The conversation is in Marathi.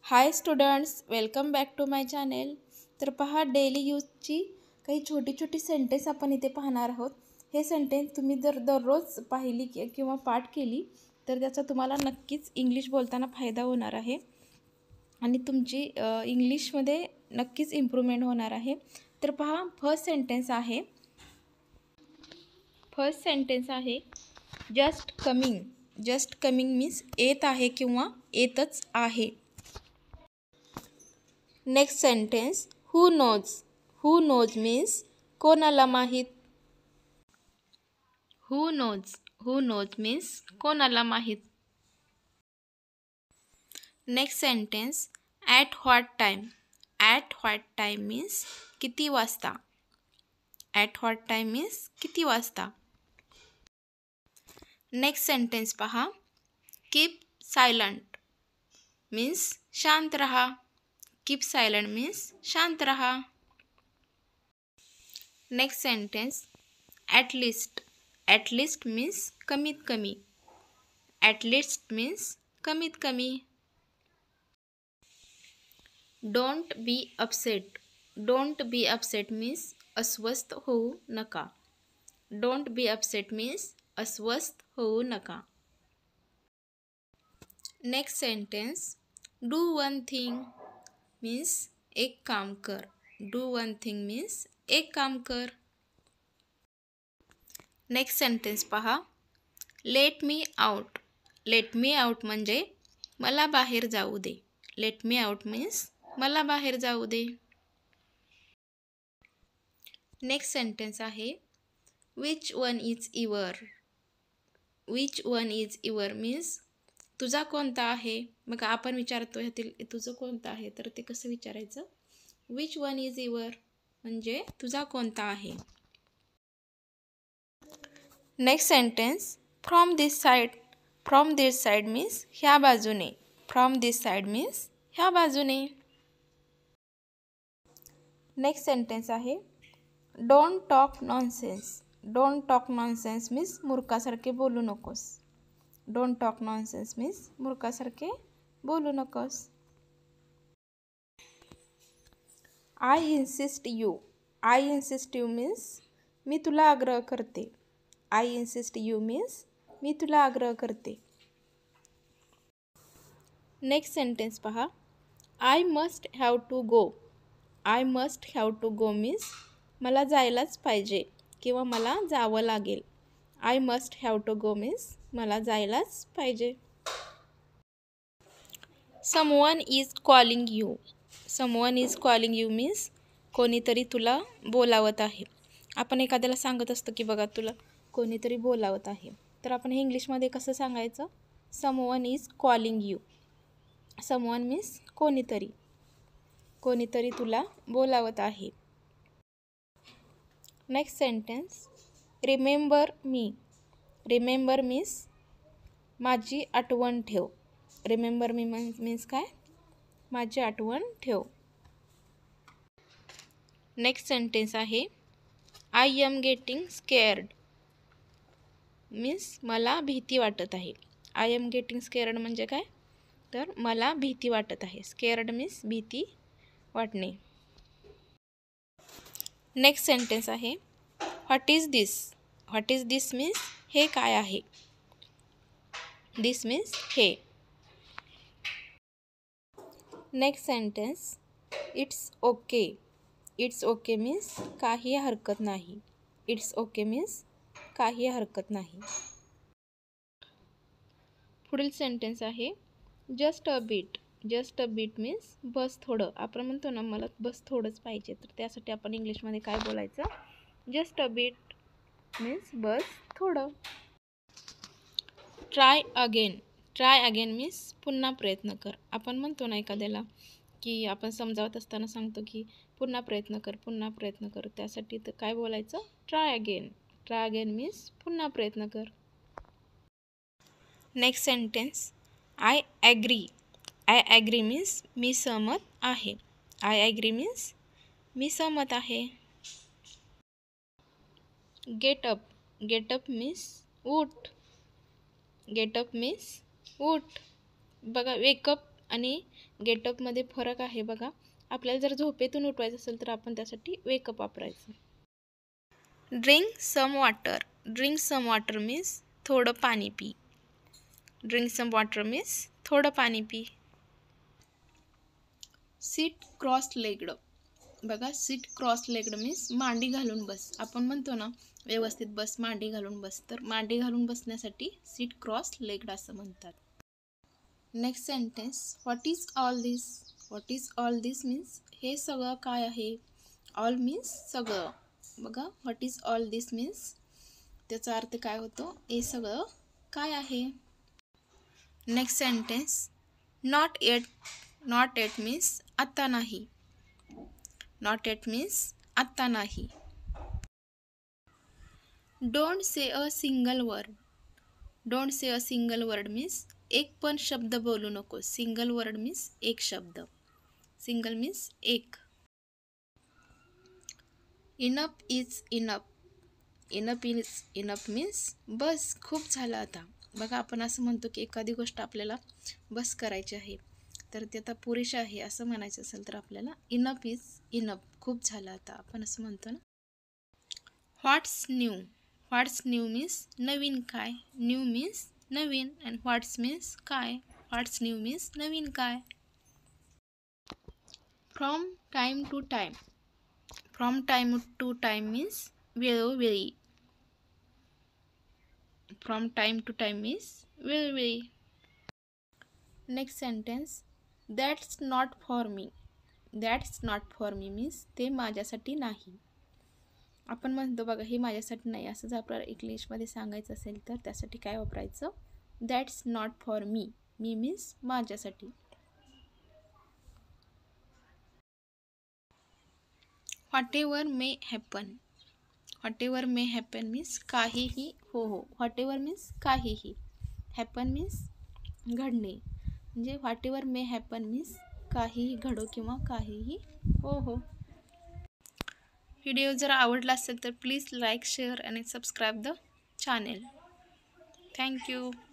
High students, welcome back to my channel. तर पहा, डेली यूजची काही छोटी छोटी सेंटेन्स आपण इथे पाहणार आहोत. हे सेंटेन्स तुम्ही जर दररोज पाहिली किंवा पाठ केली तर त्याचा तुम्हाला नक्कीच इंग्लिश बोलताना फायदा होणार आहे आणि तुमची इंग्लिशमध्ये नक्कीच इम्प्रूव्हमेंट होणार आहे. तर पहा, फर्स्ट सेंटेन्स आहे just coming. Just coming means येत आहे किंवा येतच आहे. Next sentence who knows. Who knows means कोणाला माहीत. हू नोज मीन्स कोणाला माहीत. Next sentence at what time. At what time means किती वाजता. ॲट व्हॉट टाईम मीन्स किती वाजता. नेक्स्ट सेंटेन्स पहा, कीप सायलंट मीन्स शांत रहा. कीप सायलंट मीन्स शांत रहा. Next sentence at least. At least means कमीत कमी. ॲट लिस्ट मीन्स कमीत कमी. Don't be upset. Don't be upset means अस्वस्थ होऊ नका. डोंट बी अपसेट मीन्स अस्वस्थ होऊ नका. Next sentence do one thing means एक काम कर. डू वन थिंग मीन्स एक काम कर. नेक्स्ट सेंटेन्स पहा, let me out. Let me out म्हणजे मला बाहेर जाऊ दे. लेट मी आउट मीन्स मला बाहेर जाऊ दे. नेक्स्ट सेंटेन्स आहे which one is your. Which one is your means तुझा कोणता आहे. मग आपण विचारतो ह्यातील तुझं कोणतं आहे, तर ते कसं विचारायचं. विच वन इज युअर म्हणजे तुझा कोणता आहे. Next sentence from this side. From this side means ह्या बाजूने. फ्रॉम दिस साईड मीन्स ह्या बाजूने. नेक्स्ट सेंटेन्स आहे don't talk nonsense. Don't talk nonsense means मूर्खासारखे बोलू नकोस. डोंट टॉक नॉनसेन्स मीन्स मूर्खासारखे बोलू नकोस. I insist you. I insist you means मी तुला आग्रह करते. आय इन्सिस्ट यू मीन्स मी तुला आग्रह करते. नेक्स्ट सेंटेन्स पहा, I must have to go. I must have to go means मला जायलाच पाहिजे किंवा मला जावं लागेल. I must have to go means मला जायलाच पाहिजे. Someone is calling you. Someone is calling you means कोणीतरी तुला बोलावत आहे. आपण एखाद्याला सांगत असतो की बघा तुला कोणीतरी बोलावत आहे, तर आपण हे इंग्लिशमध्ये कसं सांगायचं. Someone is calling you. Someone means कोणीतरी. कोणीतरी तुला बोलावत आहे. नेक्स्ट सेंटेन्स रिमेंबर मी. रिमेंबर मीन्स माझी आठवण ठेव. रिमेंबर मी मीन्स काय, माझी आठवण ठेव. नेक्स्ट सेंटेन्स आहे I am getting scared means मला भीती वाटत आहे. आय एम गेटिंग स्केअर्ड म्हणजे काय, तर मला भीती वाटत आहे. स्केअर्ड मीन्स भीती वाटणे. नेक्स्ट सेंटेन्स आहे what is this. What is this means हे काय आहे. दिस मीन्स हे. Next sentence it's okay. It's okay means काही हरकत नाही. इट्स ओके मीन्स काही हरकत नाही. पुढील सेंटेन्स आहे just a bit. Just a bit means बस थोडं. आपण म्हणतो ना मला बस थोडंच पाहिजे, तर त्यासाठी आपण इंग्लिशमध्ये काय बोलायचं. जस्ट अ बीट मीन्स बस थोडं. Try again. Try again means पुन्हा प्रयत्न कर. आपण म्हणतो ना एखाद्याला की आपण समजावत असताना सांगतो की पुन्हा प्रयत्न कर, पुन्हा प्रयत्न कर. त्यासाठी तर काय बोलायचं, try again. Try again means पुन्हा प्रयत्न कर. Next sentence I agree. I agree means मी सहमत आहे. आय ॲग्री मीन्स मी सहमत आहे. Get up. Get up means उठ. गेट अप मीन्स उठ. बघा वेकअप आणि गेटअपमध्ये फरक आहे बघा. आपल्याला जर झोपेतून उठवायचं असेल तर आपण त्यासाठी वेकअप वापरायचं. Drink some water. Drink some water means थोडं पाणी पी. ड्रिंक सम वॉटर मीन्स थोडं पाणी पी. Sit cross legged. बघा, सीट क्रॉस लेग्ड मीन्स मांडी घालून बस. आपण म्हणतो ना व्यवस्थित बस, मांडी घालून बस, तर मांडी घालून बसण्यासाठी सीट क्रॉस लेग्ड असं म्हणतात. Next sentence, what is all this. What is all this means हे सगळं काय आहे. ऑल मीन्स सगळं. बघा, what is all this means त्याचा अर्थ काय होतो, हे सगळं काय आहे. Next sentence, not eight. Not eight means आत्ता नाही. नॉट येट मीन्स आत्ता नाही. Don't say a single word. Don't say a single word means एक पण शब्द बोलू नको. सिंगल वर्ड मीन्स एक शब्द. सिंगल मीन्स एक. Enough is enough. Enough is enough means बस, खूप झालं आता. बघा, आपण असं म्हणतो की एखादी गोष्ट आपल्याला बस करायची आहे, तर ते आता पुरेशी आहे असं म्हणायचं असेल तर आपल्याला इनफ इज इनफ, खूप झालं आता, आपण असं म्हणतो ना. What's new. What's new means नवीन काय. न्यू मीन्स नवीन अँड व्हॉट्स मीन्स काय. व्हॉट्स न्यू मीन्स नवीन काय. From time to time. From time to time means वेळोवेळी. From time to time means वेळोवेळी. Next sentence, that's not for me. That's not for me means ते माझ्यासाठी नाही. आपण म्हणतो बघा, हे माझ्यासाठी नाही, असं जर आपल्याला इंग्लिशमध्ये सांगायचं असेल तर त्यासाठी काय वापरायचं, that's not for me. Me means माझ्यासाठी. Whatever may happen. Whatever may happen means काहीही हो हो. व्हॉट एव्हर मीन्स काहीही. हॅपन मीन्स घडणे. म्हणजे whatever may happen means काहीही घडो किंवा काहीही हो हो. व्हिडिओ जर आवडला असेल तर प्लीज लाईक, शेअर आणि सबस्क्राईब द चॅनेल. थँक्यू.